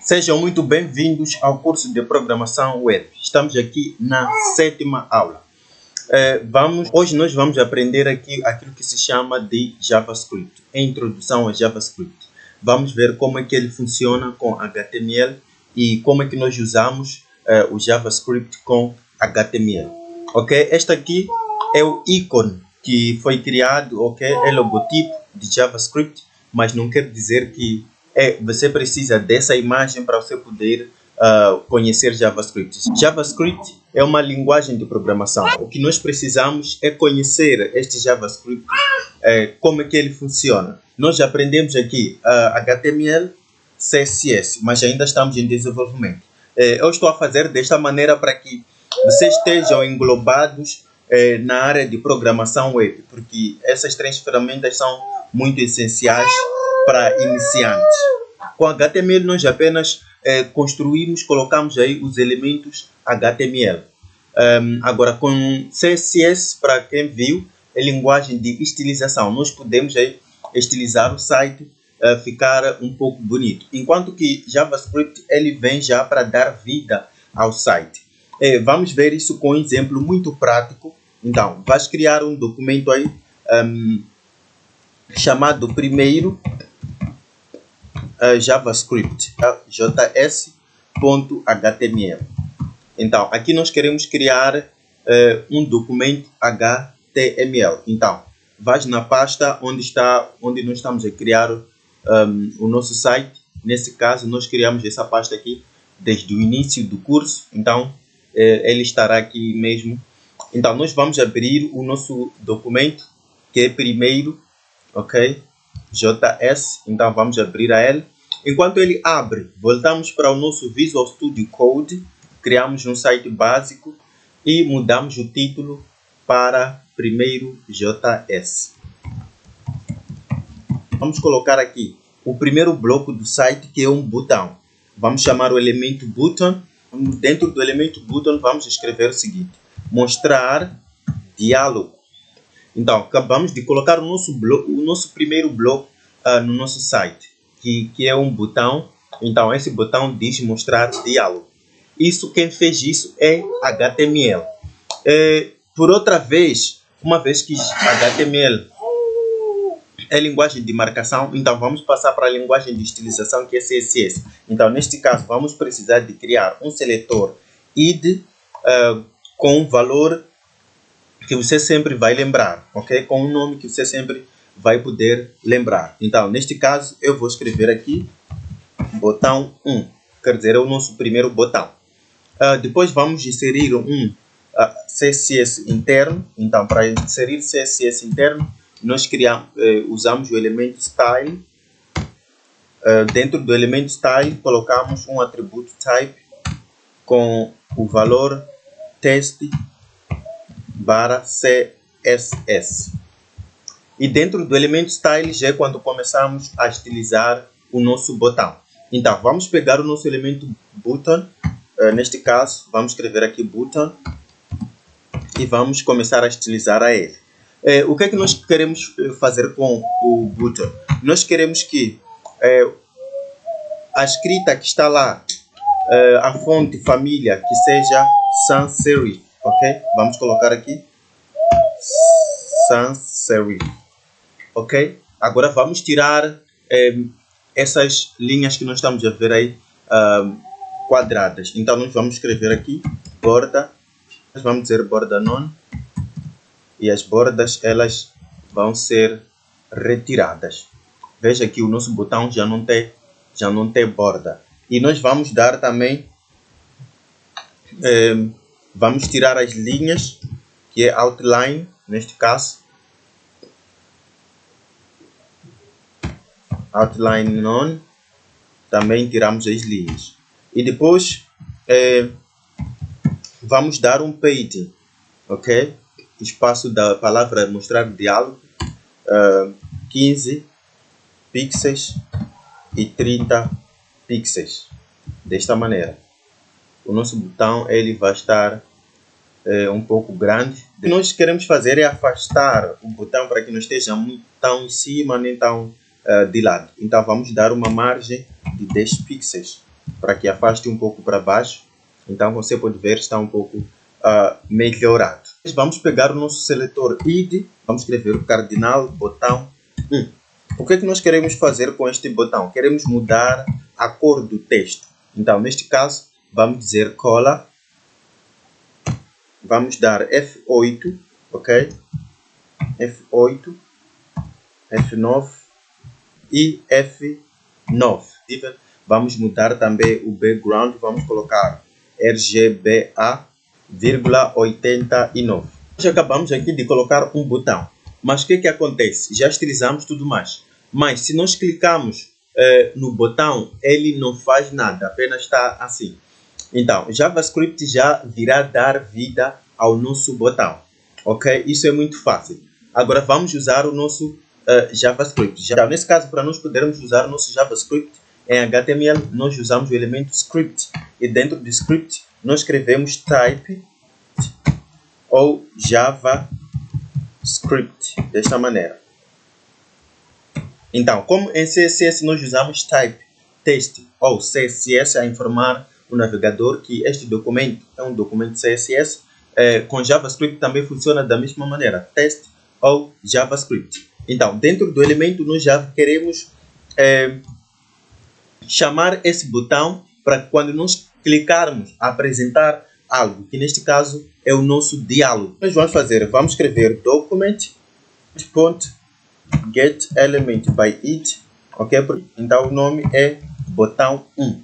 Sejam muito bem-vindos ao curso de Programação Web. Estamos aqui na 7ª aula. Hoje nós vamos aprender aqui aquilo que se chama de JavaScript, a introdução a JavaScript. Vamos ver como é que ele funciona com HTML e como é que nós usamos o JavaScript com HTML. Ok? Este aqui é o ícone que foi criado, ok? É o logotipo de JavaScript, mas não quer dizer que você precisa dessa imagem para você poder conhecer JavaScript. JavaScript é uma linguagem de programação. O que nós precisamos é conhecer este JavaScript, como é que ele funciona. Nós já aprendemos aqui HTML, CSS, mas ainda estamos em desenvolvimento. Eu estou a fazer desta maneira para que vocês estejam englobados na área de programação web, porque essas três ferramentas são muito essenciais para iniciantes. Com HTML nós apenas construímos, colocamos aí os elementos HTML. Agora com CSS, para quem viu, é linguagem de estilização. Nós podemos aí estilizar o site, ficar um pouco bonito. Enquanto que JavaScript ele vem já para dar vida ao site. Vamos ver isso com um exemplo muito prático. Então, vais criar um documento aí chamado primeiro JavaScript, js.html. Então, aqui nós queremos criar um documento HTML. Então, vais na pasta onde nós estamos a criar o nosso site. Nesse caso, nós criamos essa pasta aqui desde o início do curso. Então, ele estará aqui mesmo. Então, nós vamos abrir o nosso documento, que é primeiro, ok? JS. Então, vamos abrir a ele. Enquanto ele abre, voltamos para o nosso Visual Studio Code. Criamos um site básico e mudamos o título para primeiro JS. Vamos colocar aqui o primeiro bloco do site, que é um botão. Vamos chamar o elemento button. Dentro do elemento button, vamos escrever o seguinte: mostrar diálogo. Então, acabamos de colocar o nosso primeiro bloco no nosso site, que é um botão. Então, esse botão diz mostrar diálogo. Quem fez isso é HTML. Por outra vez, uma vez que HTML é linguagem de marcação, então vamos passar para a linguagem de estilização, que é CSS. Então, neste caso, vamos precisar de criar um seletor id com um valor que você sempre vai lembrar, ok? Com um nome que você sempre vai poder lembrar. Então, neste caso, eu vou escrever aqui botão 1, quer dizer, é o nosso primeiro botão. Depois vamos inserir um CSS interno. Então, para inserir CSS interno, nós usamos o elemento style. Dentro do elemento style, colocamos um atributo type com o valor test/CSS. E dentro do elemento style já é quando começamos a estilizar o nosso botão. Então, vamos pegar o nosso elemento button. Neste caso, vamos escrever aqui button e vamos começar a estilizar a ele. O que é que nós queremos fazer com o button? Nós queremos que a escrita que está lá, a fonte família, que seja sans serif, ok? Vamos colocar aqui sans serif, ok? Agora vamos tirar essas linhas que nós estamos a ver aí quadradas. Então nós vamos escrever aqui borda, nós vamos dizer borda none, e as bordas elas vão ser retiradas. Veja que o nosso botão já não tem borda. E nós vamos dar também, vamos tirar as linhas, que é outline, neste caso. Outline none, também tiramos as linhas. E depois vamos dar um padding, ok? Espaço da palavra mostrar diálogo, 15 pixels e 30 pixels. Desta maneira, o nosso botão ele vai estar um pouco grande. O que nós queremos fazer é afastar o botão para que não esteja muito tão em cima nem tão de lado. Então vamos dar uma margem de 10 pixels. para que afaste um pouco para baixo. Então você pode ver, está um pouco melhorado. Vamos pegar o nosso seletor ID, vamos escrever o cardinal botão 1. O que é que nós queremos fazer com este botão? Queremos mudar a cor do texto. Então, neste caso, vamos dizer cola. Vamos dar F8, ok? F8, F9 e F9. Vamos mudar também o background, vamos colocar RGBA,89. Nós acabamos aqui de colocar um botão, mas o que acontece? Já estilizamos tudo mais, mas se nós clicarmos no botão, ele não faz nada, apenas está assim. Então, JavaScript já virá dar vida ao nosso botão, ok? Isso é muito fácil. Agora vamos usar o nosso JavaScript. Então, nesse caso, para nós podermos usar o nosso JavaScript em HTML, nós usamos o elemento script. E dentro do script, nós escrevemos type ou JavaScript, desta maneira. Então, como em CSS nós usamos type, text ou CSS a informar o navegador que este documento é um documento CSS, com JavaScript também funciona da mesma maneira, text ou JavaScript. Então, dentro do elemento nós já queremos chamar esse botão para que quando nós clicarmos apresentar algo, que neste caso é o nosso diálogo. Nós vamos fazer, vamos escrever document.getElementById, ok? Então o nome é botão 1.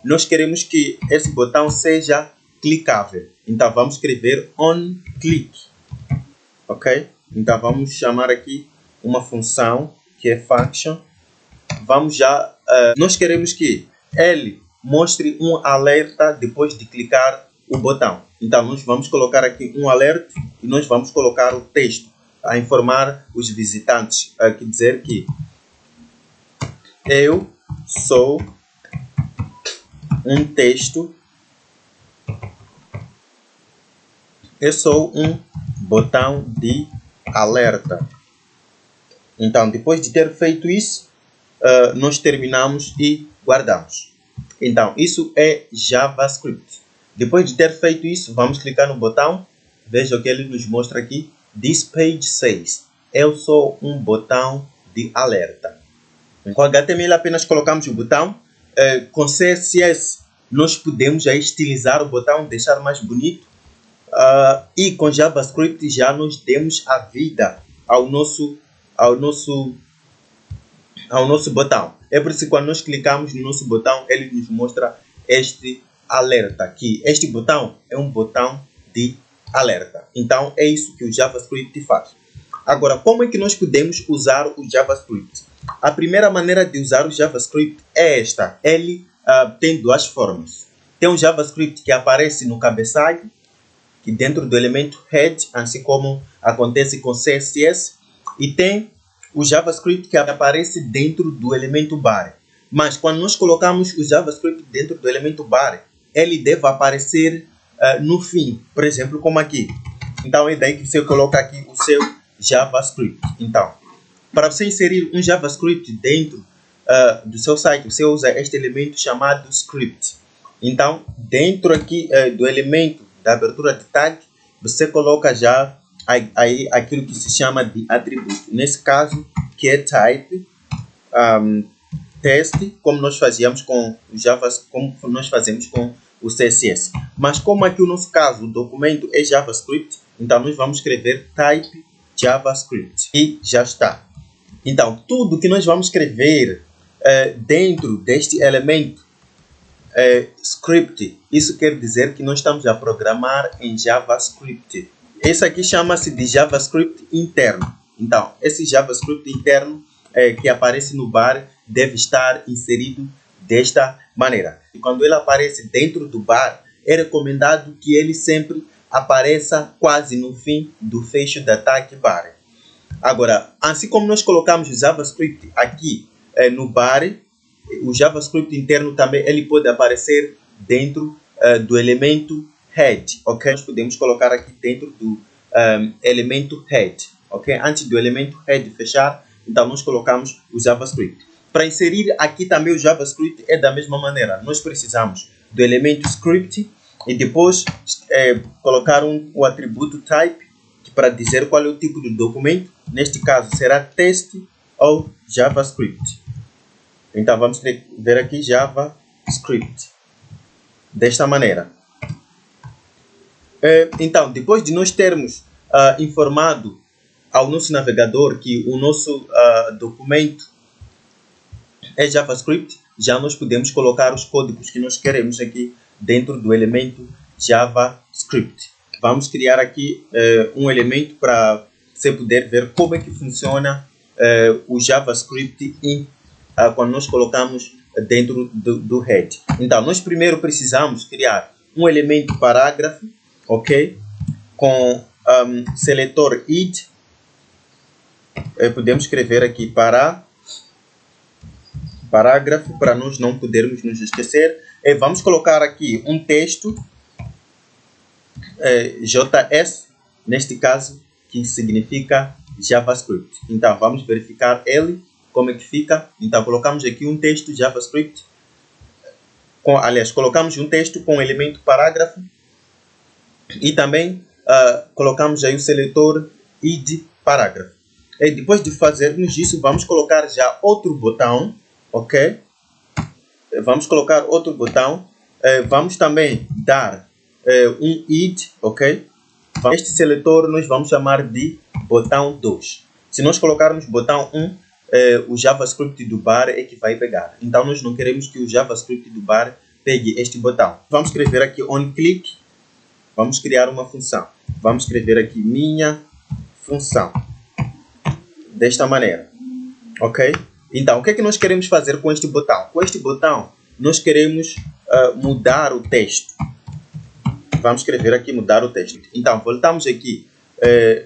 Nós queremos que esse botão seja clicável, então vamos escrever onClick, ok? Então vamos chamar aqui uma função que é function. Vamos já, nós queremos que ele mostre um alerta depois de clicar o botão. Então nós vamos colocar aqui um alerta e nós vamos colocar o texto a informar os visitantes, que dizer que eu sou um texto, eu sou um botão de alerta. Então depois de ter feito isso, nós terminamos e guardamos. Então, isso é JavaScript. Depois de ter feito isso, vamos clicar no botão. Veja o que ele nos mostra aqui. This page says, eu sou um botão de alerta. Com HTML apenas colocamos o botão. Com CSS, nós podemos já estilizar o botão, deixar mais bonito. E com JavaScript já nós demos a vida ao nosso botão. É por isso que quando nós clicamos no nosso botão, ele nos mostra este alerta aqui. Este botão é um botão de alerta. Então é isso que o JavaScript faz. Agora, como é que nós podemos usar o JavaScript? A primeira maneira de usar o JavaScript é esta. Ele tem duas formas. Tem um JavaScript que aparece no cabeçalho, que dentro do elemento head, assim como acontece com CSS, e tem o JavaScript que aparece dentro do elemento body. Mas quando nós colocamos o JavaScript dentro do elemento body, ele deve aparecer no fim, por exemplo, como aqui. Então é daí que você coloca aqui o seu JavaScript. Então, para você inserir um JavaScript dentro do seu site, você usa este elemento chamado script. Então, dentro aqui do elemento da abertura de tag, você coloca já aí aquilo que se chama de atributo. Nesse caso, que é type, teste, como nós fazíamos com o JavaScript, como nós fazemos com o CSS. Mas como aqui o nosso caso, o documento é JavaScript, então nós vamos escrever type JavaScript e já está. Então, tudo que nós vamos escrever dentro deste elemento script, isso quer dizer que nós estamos a programar em JavaScript. Esse aqui chama-se de JavaScript interno. Então, esse JavaScript interno que aparece no bar deve estar inserido desta maneira. E quando ele aparece dentro do bar, é recomendado que ele sempre apareça quase no fim do fecho da tag bar. Agora, assim como nós colocamos o JavaScript aqui no bar, o JavaScript interno também ele pode aparecer dentro do elemento head, ok? Nós podemos colocar aqui dentro do elemento head, ok? Antes do elemento head fechar, então nós colocamos o JavaScript. Para inserir aqui também o JavaScript é da mesma maneira. Nós precisamos do elemento script e depois colocar o atributo type para dizer qual é o tipo de documento. Neste caso será test ou JavaScript. Então vamos ver aqui JavaScript. Desta maneira. Então, depois de nós termos informado ao nosso navegador que o nosso documento é JavaScript, já nós podemos colocar os códigos que nós queremos aqui dentro do elemento JavaScript. Vamos criar aqui um elemento para você poder ver como é que funciona o JavaScript quando nós colocamos dentro do head. Então, nós primeiro precisamos criar um elemento parágrafo, ok? Com seletor id. Podemos escrever aqui parágrafo para nós não podermos nos esquecer. Vamos colocar aqui um texto JS, neste caso, que significa JavaScript. Então, vamos verificar ele, como é que fica. Então, colocamos aqui um texto JavaScript. Aliás, colocamos um texto com o elemento parágrafo. E também colocamos aí o seletor id parágrafo. E depois de fazermos isso, vamos colocar já outro botão, ok? Vamos colocar outro botão. Vamos também dar um id, ok? Este seletor nós vamos chamar de botão 2. Se nós colocarmos botão 1, o JavaScript do bar é que vai pegar. Então nós não queremos que o JavaScript do bar pegue este botão. Vamos escrever aqui onClick. Vamos criar uma função. Vamos escrever aqui minha função. Desta maneira. Ok? Então, o que é que nós queremos fazer com este botão? Com este botão, nós queremos mudar o texto. Vamos escrever aqui mudar o texto. Então, voltamos aqui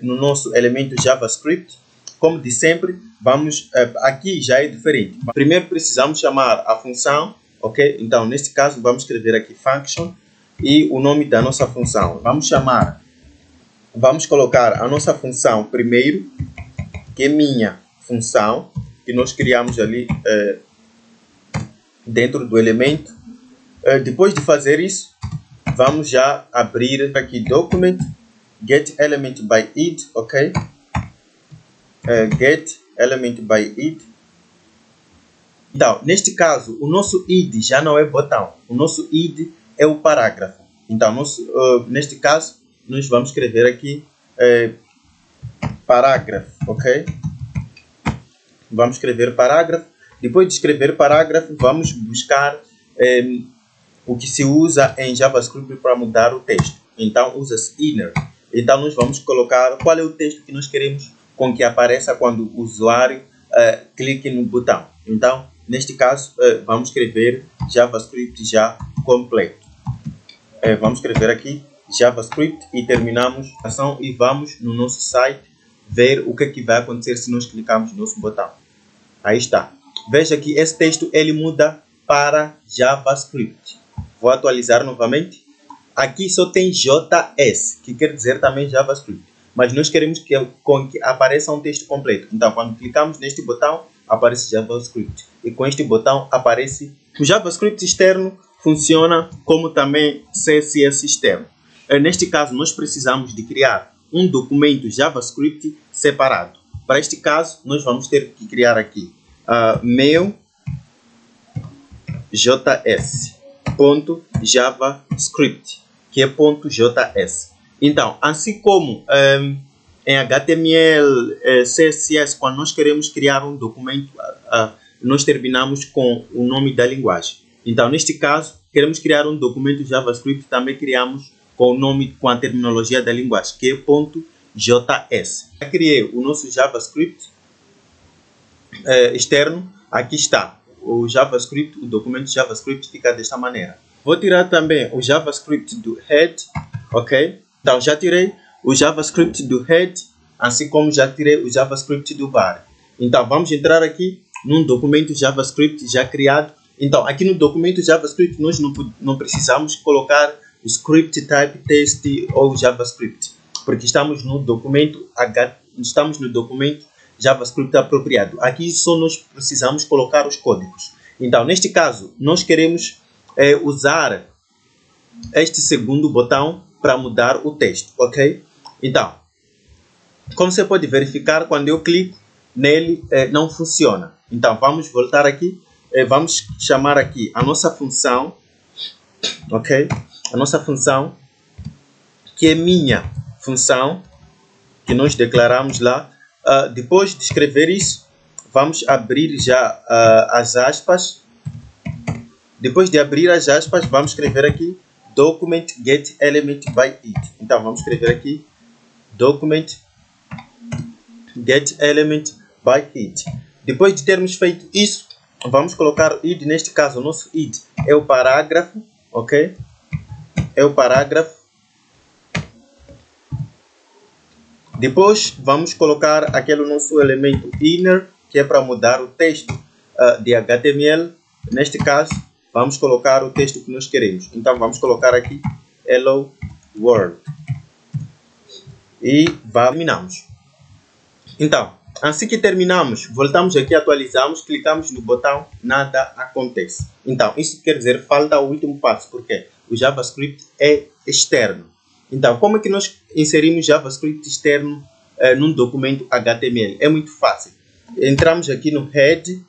no nosso elemento JavaScript. Como de sempre, vamos aqui já é diferente. Primeiro precisamos chamar a função, ok? Então, neste caso, vamos escrever aqui function e o nome da nossa função. Vamos colocar a nossa função primeiro, que é minha função, que nós criamos ali dentro do elemento. Depois de fazer isso, vamos já abrir aqui document, get element by id, ok? Get element by id. Então, neste caso, o nosso id já não é botão, o nosso id é o parágrafo. Então, neste caso, nós vamos escrever aqui parágrafo, ok? Vamos escrever parágrafo. Depois de escrever parágrafo, vamos buscar o que se usa em JavaScript para mudar o texto. Então, usa-se inner. Então, nós vamos colocar qual é o texto que nós queremos com que apareça quando o usuário clique no botão. Então, neste caso, vamos escrever JavaScript já completo. Vamos escrever aqui JavaScript e terminamos a ação e vamos no nosso site ver o que é que vai acontecer se nós clicarmos no nosso botão. Aí está. Veja que esse texto ele muda para JavaScript. Vou atualizar novamente. Aqui só tem JS, que quer dizer também JavaScript. Mas nós queremos que apareça um texto completo. Então, quando clicamos neste botão, aparece JavaScript. E com este botão aparece o JavaScript externo. Funciona como também CSS externo. Neste caso, nós precisamos de criar um documento JavaScript separado. Para este caso, nós vamos ter que criar aqui meu js.javascript, que é .js. Então, assim como em HTML, CSS, quando nós queremos criar um documento, nós terminamos com o nome da linguagem. Então, neste caso, queremos criar um documento JavaScript, também criamos com o nome, com a terminologia da linguagem, que é .js. Já criei o nosso JavaScript externo. Aqui está o JavaScript, o documento JavaScript fica desta maneira. Vou tirar também o JavaScript do head, ok? Então, já tirei o JavaScript do head, assim como já tirei o JavaScript do bar. Então, vamos entrar aqui num documento JavaScript já criado. Então, aqui no documento JavaScript, nós não precisamos colocar o script type test ou JavaScript, porque estamos no documento JavaScript apropriado. Aqui só nós precisamos colocar os códigos. Então, neste caso, nós queremos usar este segundo botão para mudar o texto, ok? Então, como você pode verificar, quando eu clico nele, não funciona. Então, vamos voltar aqui. Vamos chamar aqui a nossa função, ok? A nossa função, que é minha função, que nós declaramos lá. Depois de escrever isso, vamos abrir já as aspas. Depois de abrir as aspas, vamos escrever aqui document get element by it. Então, vamos escrever aqui document get element by it. Depois de termos feito isso, vamos colocar o id. Neste caso, o nosso id é o parágrafo, ok? É o parágrafo. Depois, vamos colocar aquele nosso elemento inner, que é para mudar o texto de HTML. Neste caso, vamos colocar o texto que nós queremos. Então, vamos colocar aqui hello world. E terminamos. Então, assim que terminamos, voltamos aqui, atualizamos, clicamos no botão, nada acontece. Então, isso quer dizer, falta o último passo, porque o JavaScript é externo. Então, como é que nós inserimos JavaScript externo num documento HTML? É muito fácil. Entramos aqui no head,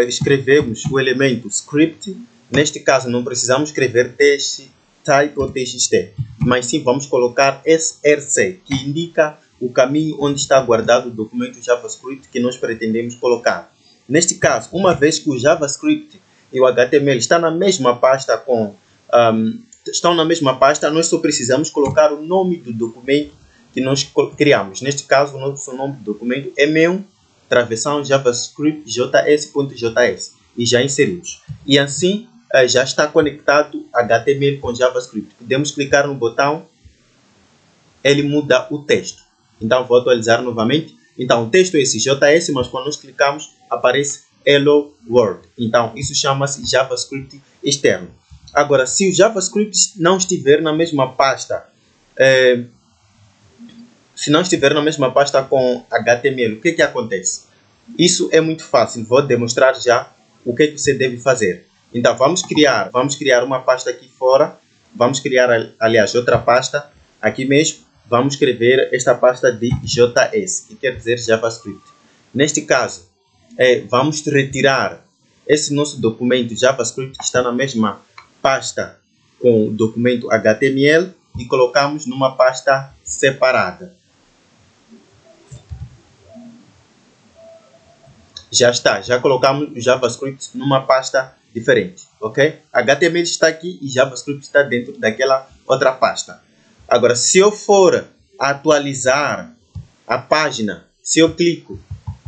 escrevemos o elemento script. Neste caso, não precisamos escrever type ou txt, mas sim vamos colocar src, que indica o caminho onde está guardado o documento JavaScript que nós pretendemos colocar. Neste caso, uma vez que o JavaScript e o HTML estão na mesma pasta nós só precisamos colocar o nome do documento que nós criamos. Neste caso, o nosso nome do documento é meu travessão JavaScript js.js e já inserimos. E assim já está conectado HTML com JavaScript. Podemos clicar no botão, ele muda o texto. Então, vou atualizar novamente. Então, o texto é esse JS, mas quando nós clicamos, aparece Hello World. Então, isso chama-se JavaScript externo. Agora, se o JavaScript não estiver na mesma pasta, com HTML, o que acontece? Isso é muito fácil. Vou demonstrar já o que você deve fazer. Então, vamos criar uma pasta aqui fora. Vamos criar, aliás, outra pasta aqui mesmo. Vamos escrever esta pasta de JS, que quer dizer JavaScript. Neste caso, vamos retirar esse nosso documento JavaScript que está na mesma pasta com o documento HTML e colocamos numa pasta separada. Já está, já colocamos o JavaScript numa pasta diferente, ok? HTML está aqui e JavaScript está dentro daquela outra pasta. Agora, se eu for atualizar a página, se eu clico,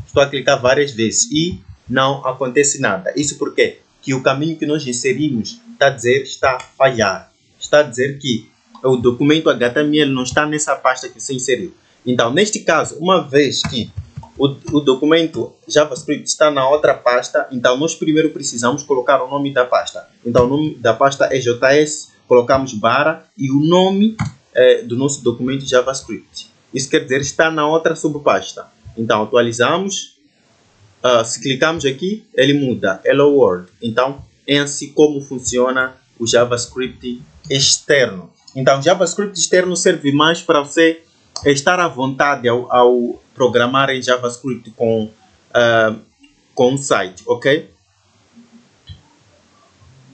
estou a clicar várias vezes e não acontece nada. Isso porque que o caminho que nós inserimos está a falhar. Está a dizer que o documento HTML não está nessa pasta que você inseriu. Então, neste caso, uma vez que o documento JavaScript está na outra pasta, então nós primeiro precisamos colocar o nome da pasta. Então, o nome da pasta é JS, colocamos barra e o nome do nosso documento JavaScript. Isso quer dizer está na outra subpasta. Então, atualizamos. Se clicamos aqui, ele muda Hello World. Então, é assim como funciona o JavaScript externo. Então, o JavaScript externo serve mais para você estar à vontade ao programar em JavaScript com um site, ok?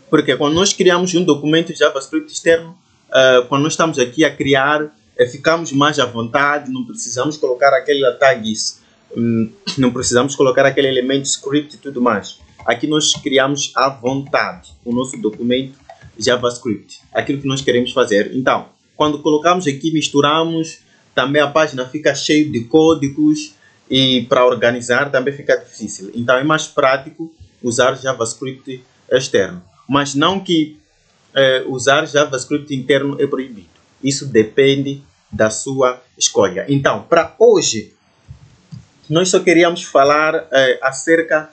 Porque quando nós criamos um documento JavaScript externo, quando nós estamos aqui a criar, ficamos mais à vontade, não precisamos colocar aquele tags, não precisamos colocar aquele elemento script e tudo mais. Aqui nós criamos à vontade o nosso documento JavaScript, aquilo que nós queremos fazer. Então, quando colocamos aqui, misturamos, também a página fica cheia de códigos e para organizar também fica difícil. Então, é mais prático usar JavaScript externo. Mas não que usar JavaScript interno é proibido. Isso depende da sua escolha. Então, para hoje, nós só queríamos falar acerca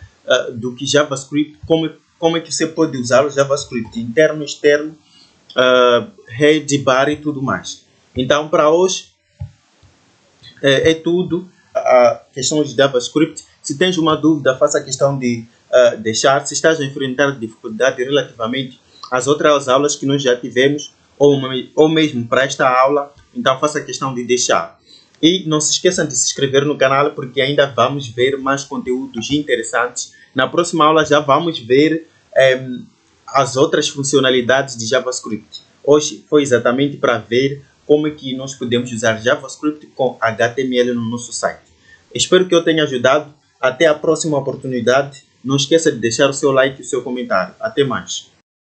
do que JavaScript, como é que você pode usar o JavaScript interno, externo, head, bar e tudo mais. Então, para hoje, é tudo. a questão de JavaScript. Se tens uma dúvida, faça a questão de deixar. Se estás a enfrentar dificuldade relativamente às outras aulas que nós já tivemos, ou mesmo para esta aula, então faça a questão de deixar. E não se esqueçam de se inscrever no canal, porque ainda vamos ver mais conteúdos interessantes. Na próxima aula já vamos ver as outras funcionalidades de JavaScript. Hoje foi exatamente para ver como é que nós podemos usar JavaScript com HTML no nosso site. Espero que eu tenha ajudado. Até a próxima oportunidade. Não esqueça de deixar o seu like e o seu comentário. Até mais.